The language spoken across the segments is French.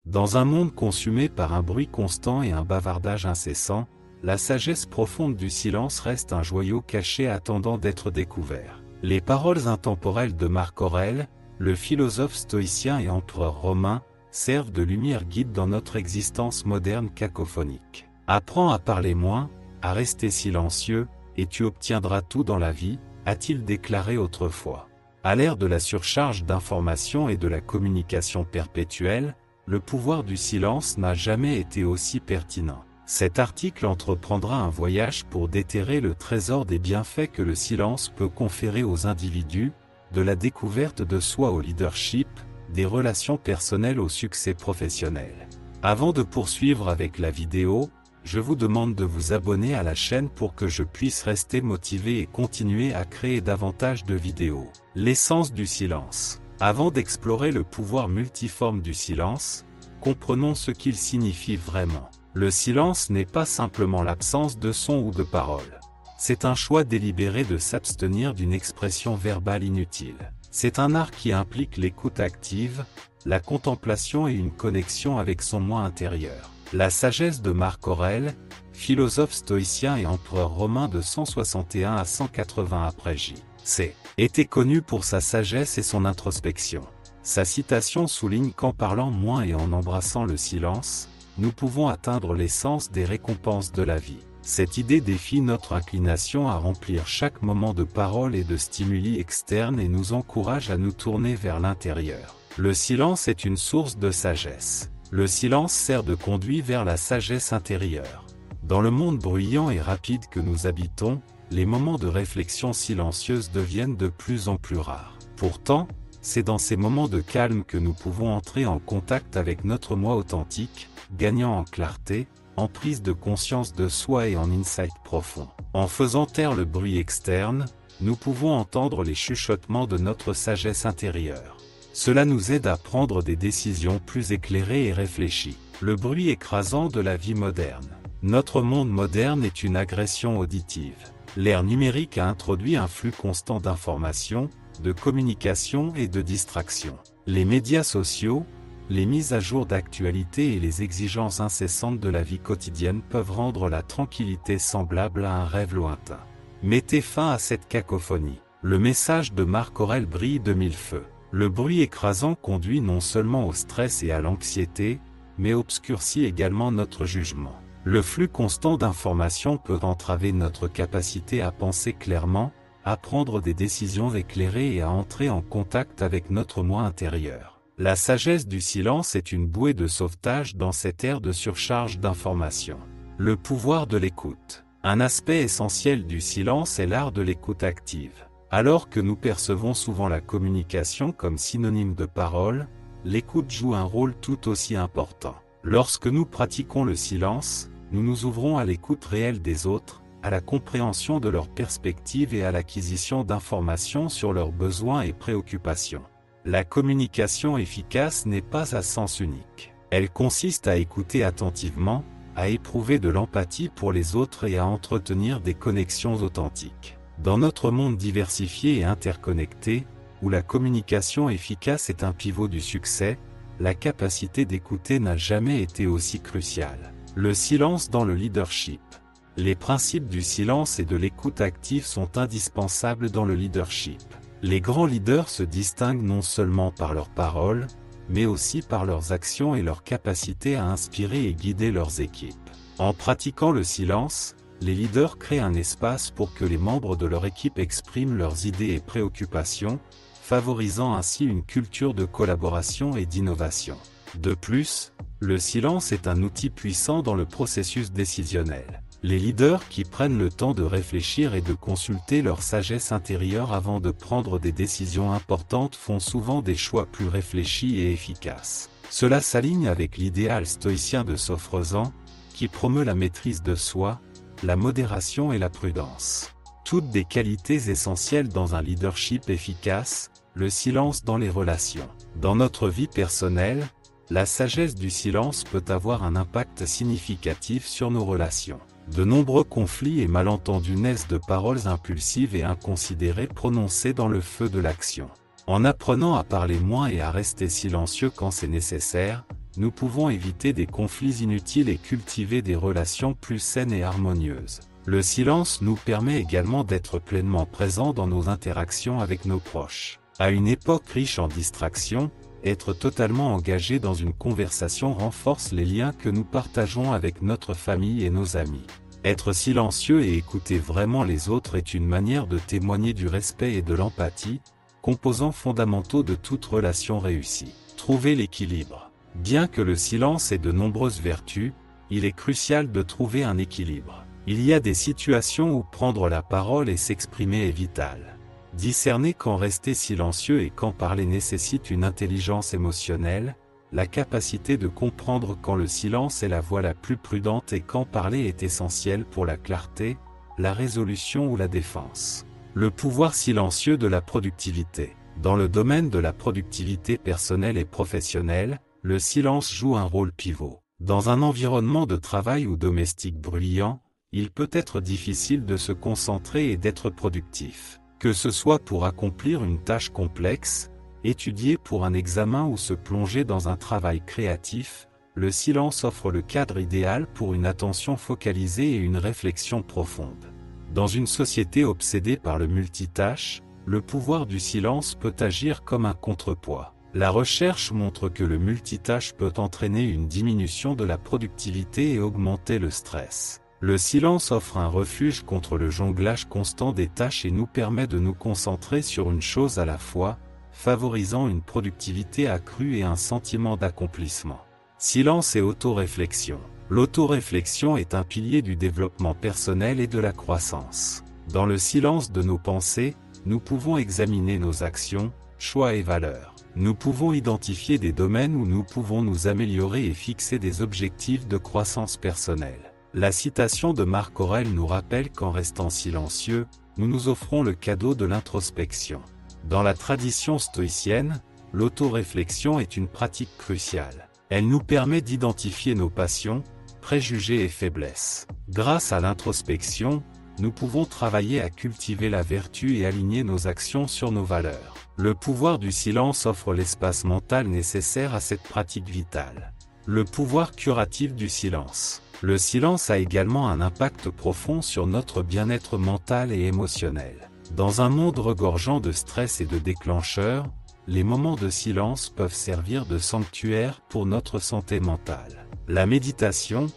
Dans un monde consumé par un bruit constant et un bavardage incessant, la sagesse profonde du silence reste un joyau caché attendant d'être découvert. Les paroles intemporelles de Marc Aurèle, le philosophe stoïcien et empereur romain, servent de lumière guide dans notre existence moderne cacophonique. Apprends à parler moins, à rester silencieux, et tu obtiendras tout dans la vie, a-t-il déclaré autrefois. À l'ère de la surcharge d'informations et de la communication perpétuelle, le pouvoir du silence n'a jamais été aussi pertinent. Cet article entreprendra un voyage pour déterrer le trésor des bienfaits que le silence peut conférer aux individus, de la découverte de soi au leadership, des relations personnelles au succès professionnel. Avant de poursuivre avec la vidéo, je vous demande de vous abonner à la chaîne pour que je puisse rester motivé et continuer à créer davantage de vidéos. L'essence du silence. Avant d'explorer le pouvoir multiforme du silence, comprenons ce qu'il signifie vraiment. Le silence n'est pas simplement l'absence de son ou de parole. C'est un choix délibéré de s'abstenir d'une expression verbale inutile. C'est un art qui implique l'écoute active, la contemplation et une connexion avec son moi intérieur. La sagesse de Marc Aurèle, philosophe stoïcien et empereur romain de 161 à 180 après J.C., était connu pour sa sagesse et son introspection. Sa citation souligne qu'en parlant moins et en embrassant le silence, nous pouvons atteindre l'essence des récompenses de la vie. Cette idée défie notre inclination à remplir chaque moment de parole et de stimuli externes et nous encourage à nous tourner vers l'intérieur. Le silence est une source de sagesse. Le silence sert de conduit vers la sagesse intérieure. Dans le monde bruyant et rapide que nous habitons, les moments de réflexion silencieuse deviennent de plus en plus rares. Pourtant, c'est dans ces moments de calme que nous pouvons entrer en contact avec notre moi authentique, gagnant en clarté, en prise de conscience de soi et en insight profond. En faisant taire le bruit externe, nous pouvons entendre les chuchotements de notre sagesse intérieure. Cela nous aide à prendre des décisions plus éclairées et réfléchies. Le bruit écrasant de la vie moderne. Notre monde moderne est une agression auditive. L'ère numérique a introduit un flux constant d'informations, de communication et de distraction. Les médias sociaux, les mises à jour d'actualité et les exigences incessantes de la vie quotidienne peuvent rendre la tranquillité semblable à un rêve lointain. Mettez fin à cette cacophonie. Le message de Marc Aurèle brille de mille feux. Le bruit écrasant conduit non seulement au stress et à l'anxiété, mais obscurcit également notre jugement. Le flux constant d'informations peut entraver notre capacité à penser clairement, à prendre des décisions éclairées et à entrer en contact avec notre moi intérieur. La sagesse du silence est une bouée de sauvetage dans cette ère de surcharge d'informations. Le pouvoir de l'écoute. Un aspect essentiel du silence est l'art de l'écoute active. Alors que nous percevons souvent la communication comme synonyme de parole, l'écoute joue un rôle tout aussi important. Lorsque nous pratiquons le silence, nous nous ouvrons à l'écoute réelle des autres, à la compréhension de leurs perspectives et à l'acquisition d'informations sur leurs besoins et préoccupations. La communication efficace n'est pas à sens unique. Elle consiste à écouter attentivement, à éprouver de l'empathie pour les autres et à entretenir des connexions authentiques. Dans notre monde diversifié et interconnecté, où la communication efficace est un pivot du succès, la capacité d'écouter n'a jamais été aussi cruciale. Le silence dans le leadership. Les principes du silence et de l'écoute active sont indispensables dans le leadership. Les grands leaders se distinguent non seulement par leurs paroles, mais aussi par leurs actions et leur capacité à inspirer et guider leurs équipes. En pratiquant le silence, les leaders créent un espace pour que les membres de leur équipe expriment leurs idées et préoccupations, favorisant ainsi une culture de collaboration et d'innovation. De plus, le silence est un outil puissant dans le processus décisionnel. Les leaders qui prennent le temps de réfléchir et de consulter leur sagesse intérieure avant de prendre des décisions importantes font souvent des choix plus réfléchis et efficaces. Cela s'aligne avec l'idéal stoïcien de Sophrosant, qui promeut la maîtrise de soi, la modération et la prudence. Toutes des qualités essentielles dans un leadership efficace, le silence dans les relations. Dans notre vie personnelle, la sagesse du silence peut avoir un impact significatif sur nos relations. De nombreux conflits et malentendus naissent de paroles impulsives et inconsidérées prononcées dans le feu de l'action. En apprenant à parler moins et à rester silencieux quand c'est nécessaire, nous pouvons éviter des conflits inutiles et cultiver des relations plus saines et harmonieuses. Le silence nous permet également d'être pleinement présents dans nos interactions avec nos proches. À une époque riche en distractions, être totalement engagé dans une conversation renforce les liens que nous partageons avec notre famille et nos amis. Être silencieux et écouter vraiment les autres est une manière de témoigner du respect et de l'empathie, composants fondamentaux de toute relation réussie. Trouver l'équilibre. Bien que le silence ait de nombreuses vertus, il est crucial de trouver un équilibre. Il y a des situations où prendre la parole et s'exprimer est vital. Discerner quand rester silencieux et quand parler nécessite une intelligence émotionnelle, la capacité de comprendre quand le silence est la voie la plus prudente et quand parler est essentiel pour la clarté, la résolution ou la défense. Le pouvoir silencieux de la productivité. Dans le domaine de la productivité personnelle et professionnelle, le silence joue un rôle pivot. Dans un environnement de travail ou domestique bruyant, il peut être difficile de se concentrer et d'être productif. Que ce soit pour accomplir une tâche complexe, étudier pour un examen ou se plonger dans un travail créatif, le silence offre le cadre idéal pour une attention focalisée et une réflexion profonde. Dans une société obsédée par le multitâche, le pouvoir du silence peut agir comme un contrepoids. La recherche montre que le multitâche peut entraîner une diminution de la productivité et augmenter le stress. Le silence offre un refuge contre le jonglage constant des tâches et nous permet de nous concentrer sur une chose à la fois, favorisant une productivité accrue et un sentiment d'accomplissement. Silence et autoréflexion. L'autoréflexion est un pilier du développement personnel et de la croissance. Dans le silence de nos pensées, nous pouvons examiner nos actions, choix et valeurs. Nous pouvons identifier des domaines où nous pouvons nous améliorer et fixer des objectifs de croissance personnelle. La citation de Marc Aurèle nous rappelle qu'en restant silencieux, nous nous offrons le cadeau de l'introspection. Dans la tradition stoïcienne, l'autoréflexion est une pratique cruciale. Elle nous permet d'identifier nos passions, préjugés et faiblesses. Grâce à l'introspection, nous pouvons travailler à cultiver la vertu et aligner nos actions sur nos valeurs. Le pouvoir du silence offre l'espace mental nécessaire à cette pratique vitale. Le pouvoir curatif du silence. Le silence a également un impact profond sur notre bien-être mental et émotionnel. Dans un monde regorgeant de stress et de déclencheurs, les moments de silence peuvent servir de sanctuaire pour notre santé mentale. La méditation,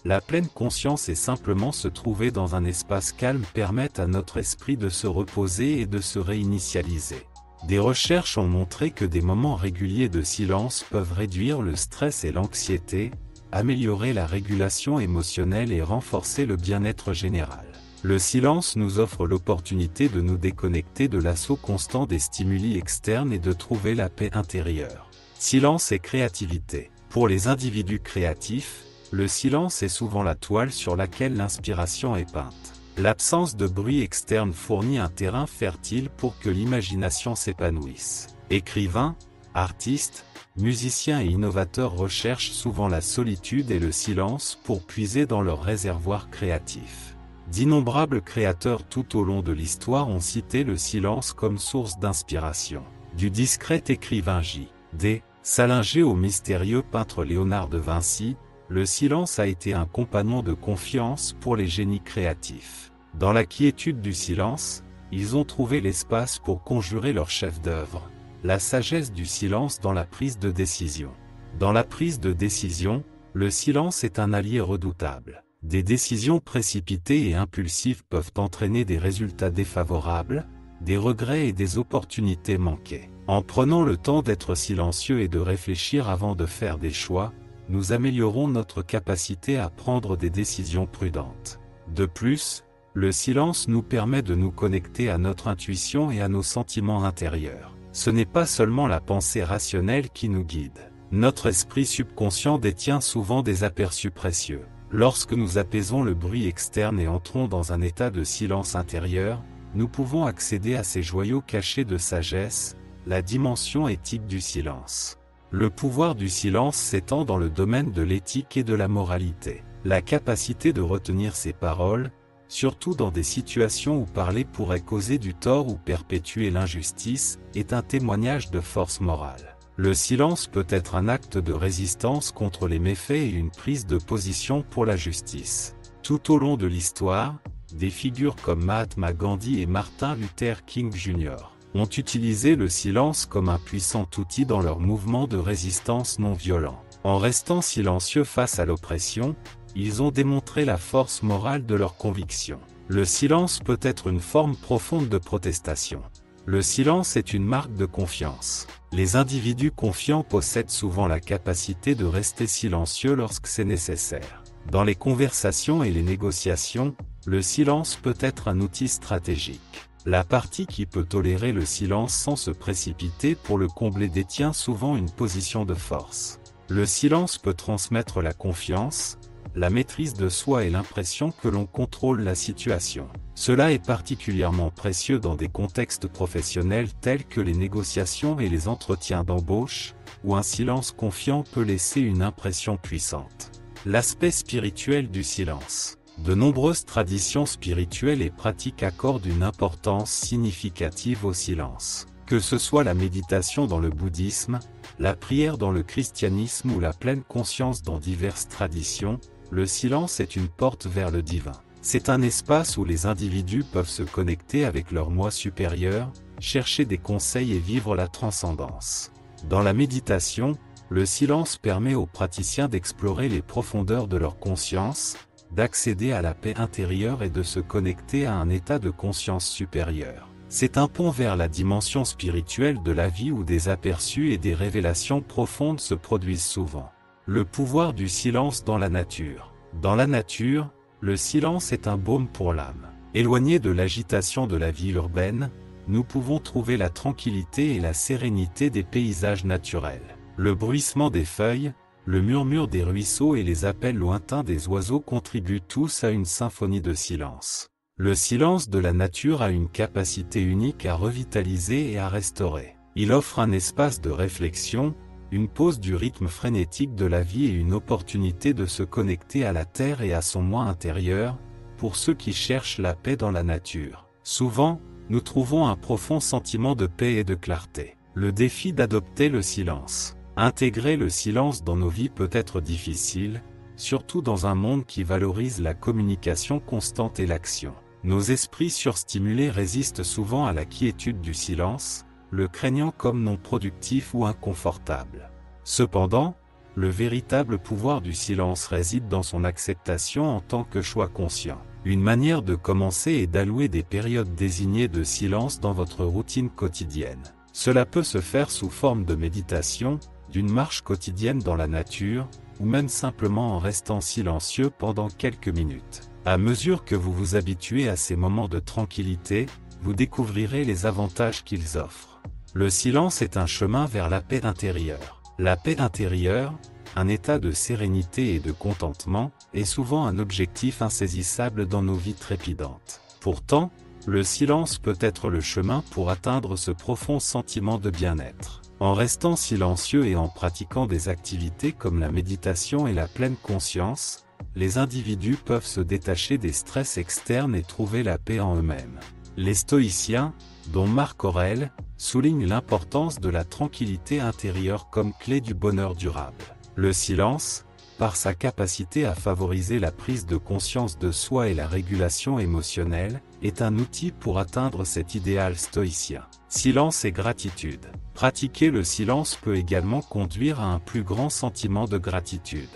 la pleine conscience et simplement se trouver dans un espace calme permettent à notre esprit de se reposer et de se réinitialiser. Des recherches ont montré que des moments réguliers de silence peuvent réduire le stress et l'anxiété, améliorer la régulation émotionnelle et renforcer le bien-être général. Le silence nous offre l'opportunité de nous déconnecter de l'assaut constant des stimuli externes et de trouver la paix intérieure. Silence et créativité. Pour les individus créatifs, le silence est souvent la toile sur laquelle l'inspiration est peinte. L'absence de bruit externe fournit un terrain fertile pour que l'imagination s'épanouisse. Écrivains, artistes, musiciens et innovateurs recherchent souvent la solitude et le silence pour puiser dans leur réservoir créatif. D'innombrables créateurs tout au long de l'histoire ont cité le silence comme source d'inspiration. Du discret écrivain J.D. Salinger au mystérieux peintre Léonard de Vinci, le silence a été un compagnon de confiance pour les génies créatifs. Dans la quiétude du silence, ils ont trouvé l'espace pour conjurer leur chef-d'œuvre. La sagesse du silence dans la prise de décision. Dans la prise de décision, le silence est un allié redoutable. Des décisions précipitées et impulsives peuvent entraîner des résultats défavorables, des regrets et des opportunités manquées. En prenant le temps d'être silencieux et de réfléchir avant de faire des choix, nous améliorons notre capacité à prendre des décisions prudentes. De plus, le silence nous permet de nous connecter à notre intuition et à nos sentiments intérieurs. Ce n'est pas seulement la pensée rationnelle qui nous guide. Notre esprit subconscient détient souvent des aperçus précieux. Lorsque nous apaisons le bruit externe et entrons dans un état de silence intérieur, nous pouvons accéder à ces joyaux cachés de sagesse, la dimension éthique du silence. Le pouvoir du silence s'étend dans le domaine de l'éthique et de la moralité. La capacité de retenir ses paroles, surtout dans des situations où parler pourrait causer du tort ou perpétuer l'injustice, est un témoignage de force morale. Le silence peut être un acte de résistance contre les méfaits et une prise de position pour la justice. Tout au long de l'histoire, des figures comme Mahatma Gandhi et Martin Luther King Jr. ont utilisé le silence comme un puissant outil dans leur mouvement de résistance non violent. En restant silencieux face à l'oppression, ils ont démontré la force morale de leurs convictions. Le silence peut être une forme profonde de protestation. Le silence est une marque de confiance. Les individus confiants possèdent souvent la capacité de rester silencieux lorsque c'est nécessaire. Dans les conversations et les négociations, le silence peut être un outil stratégique. La partie qui peut tolérer le silence sans se précipiter pour le combler détient souvent une position de force. Le silence peut transmettre la confiance, la maîtrise de soi et l'impression que l'on contrôle la situation. Cela est particulièrement précieux dans des contextes professionnels tels que les négociations et les entretiens d'embauche, où un silence confiant peut laisser une impression puissante. L'aspect spirituel du silence. De nombreuses traditions spirituelles et pratiques accordent une importance significative au silence. Que ce soit la méditation dans le bouddhisme, la prière dans le christianisme ou la pleine conscience dans diverses traditions, le silence est une porte vers le divin. C'est un espace où les individus peuvent se connecter avec leur moi supérieur, chercher des conseils et vivre la transcendance. Dans la méditation, le silence permet aux praticiens d'explorer les profondeurs de leur conscience, d'accéder à la paix intérieure et de se connecter à un état de conscience supérieur. C'est un pont vers la dimension spirituelle de la vie où des aperçus et des révélations profondes se produisent souvent. Le pouvoir du silence dans la nature. Dans la nature, le silence est un baume pour l'âme. Éloigné de l'agitation de la vie urbaine, nous pouvons trouver la tranquillité et la sérénité des paysages naturels. Le bruissement des feuilles, le murmure des ruisseaux et les appels lointains des oiseaux contribuent tous à une symphonie de silence. Le silence de la nature a une capacité unique à revitaliser et à restaurer. Il offre un espace de réflexion, une pause du rythme frénétique de la vie et une opportunité de se connecter à la terre et à son moi intérieur, pour ceux qui cherchent la paix dans la nature. Souvent, nous trouvons un profond sentiment de paix et de clarté. Le défi d'adopter le silence. Intégrer le silence dans nos vies peut être difficile, surtout dans un monde qui valorise la communication constante et l'action. Nos esprits surstimulés résistent souvent à la quiétude du silence, le craignant comme non productif ou inconfortable. Cependant, le véritable pouvoir du silence réside dans son acceptation en tant que choix conscient. Une manière de commencer est d'allouer des périodes désignées de silence dans votre routine quotidienne. Cela peut se faire sous forme de méditation, d'une marche quotidienne dans la nature, ou même simplement en restant silencieux pendant quelques minutes. À mesure que vous vous habituez à ces moments de tranquillité, vous découvrirez les avantages qu'ils offrent. Le silence est un chemin vers la paix intérieure. La paix intérieure, un état de sérénité et de contentement, est souvent un objectif insaisissable dans nos vies trépidantes. Pourtant, le silence peut être le chemin pour atteindre ce profond sentiment de bien-être. En restant silencieux et en pratiquant des activités comme la méditation et la pleine conscience, les individus peuvent se détacher des stress externes et trouver la paix en eux-mêmes. Les stoïciens, dont Marc Aurèle, soulignent l'importance de la tranquillité intérieure comme clé du bonheur durable. Le silence, par sa capacité à favoriser la prise de conscience de soi et la régulation émotionnelle, est un outil pour atteindre cet idéal stoïcien. Silence et gratitude. Pratiquer le silence peut également conduire à un plus grand sentiment de gratitude.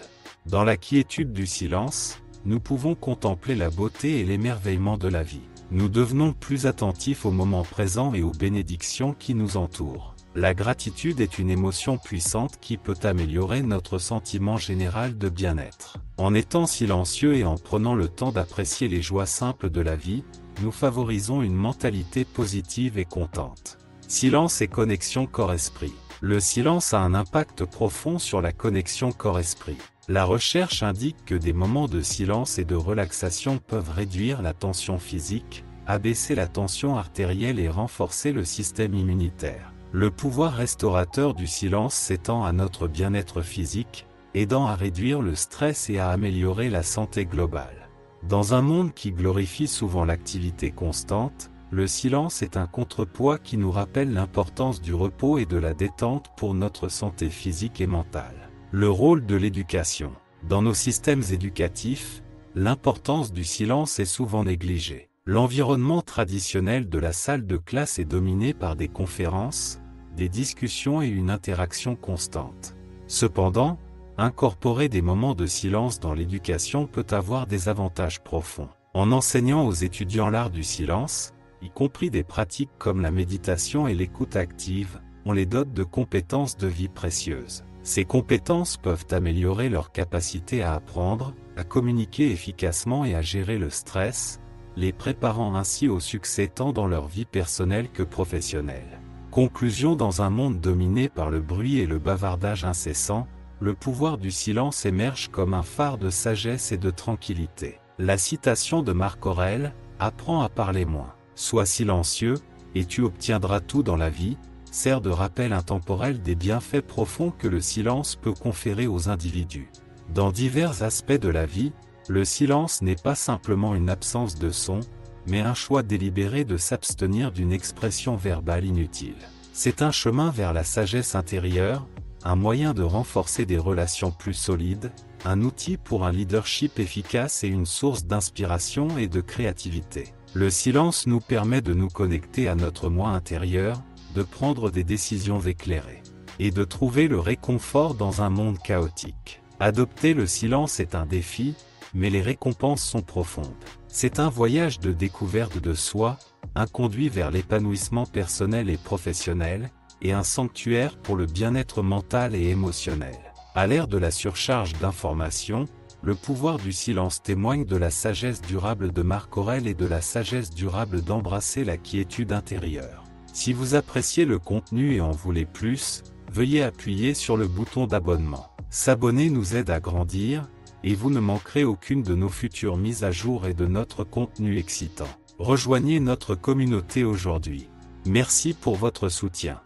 Dans la quiétude du silence, nous pouvons contempler la beauté et l'émerveillement de la vie. Nous devenons plus attentifs au moment présent et aux bénédictions qui nous entourent. La gratitude est une émotion puissante qui peut améliorer notre sentiment général de bien-être. En étant silencieux et en prenant le temps d'apprécier les joies simples de la vie, nous favorisons une mentalité positive et contente. Silence et connexion corps-esprit. Le silence a un impact profond sur la connexion corps-esprit. La recherche indique que des moments de silence et de relaxation peuvent réduire la tension physique, abaisser la tension artérielle et renforcer le système immunitaire. Le pouvoir restaurateur du silence s'étend à notre bien-être physique, aidant à réduire le stress et à améliorer la santé globale. Dans un monde qui glorifie souvent l'activité constante, le silence est un contrepoids qui nous rappelle l'importance du repos et de la détente pour notre santé physique et mentale. Le rôle de l'éducation. Dans nos systèmes éducatifs, l'importance du silence est souvent négligée. L'environnement traditionnel de la salle de classe est dominé par des conférences, des discussions et une interaction constante. Cependant, incorporer des moments de silence dans l'éducation peut avoir des avantages profonds. En enseignant aux étudiants l'art du silence, y compris des pratiques comme la méditation et l'écoute active, on les dote de compétences de vie précieuses. Ces compétences peuvent améliorer leur capacité à apprendre, à communiquer efficacement et à gérer le stress, les préparant ainsi au succès tant dans leur vie personnelle que professionnelle. Conclusion: dans un monde dominé par le bruit et le bavardage incessant, le pouvoir du silence émerge comme un phare de sagesse et de tranquillité. La citation de Marc Aurèle, « Apprends à parler moins, sois silencieux, et tu obtiendras tout dans la vie », sert de rappel intemporel des bienfaits profonds que le silence peut conférer aux individus. Dans divers aspects de la vie, le silence n'est pas simplement une absence de son, mais un choix délibéré de s'abstenir d'une expression verbale inutile. C'est un chemin vers la sagesse intérieure, un moyen de renforcer des relations plus solides, un outil pour un leadership efficace et une source d'inspiration et de créativité. Le silence nous permet de nous connecter à notre moi intérieur, de prendre des décisions éclairées, et de trouver le réconfort dans un monde chaotique. Adopter le silence est un défi, mais les récompenses sont profondes. C'est un voyage de découverte de soi, un conduit vers l'épanouissement personnel et professionnel, et un sanctuaire pour le bien-être mental et émotionnel. À l'ère de la surcharge d'informations, le pouvoir du silence témoigne de la sagesse durable de Marc Aurèle et de la sagesse durable d'embrasser la quiétude intérieure. Si vous appréciez le contenu et en voulez plus, veuillez appuyer sur le bouton d'abonnement. S'abonner nous aide à grandir, et vous ne manquerez aucune de nos futures mises à jour et de notre contenu excitant. Rejoignez notre communauté aujourd'hui. Merci pour votre soutien.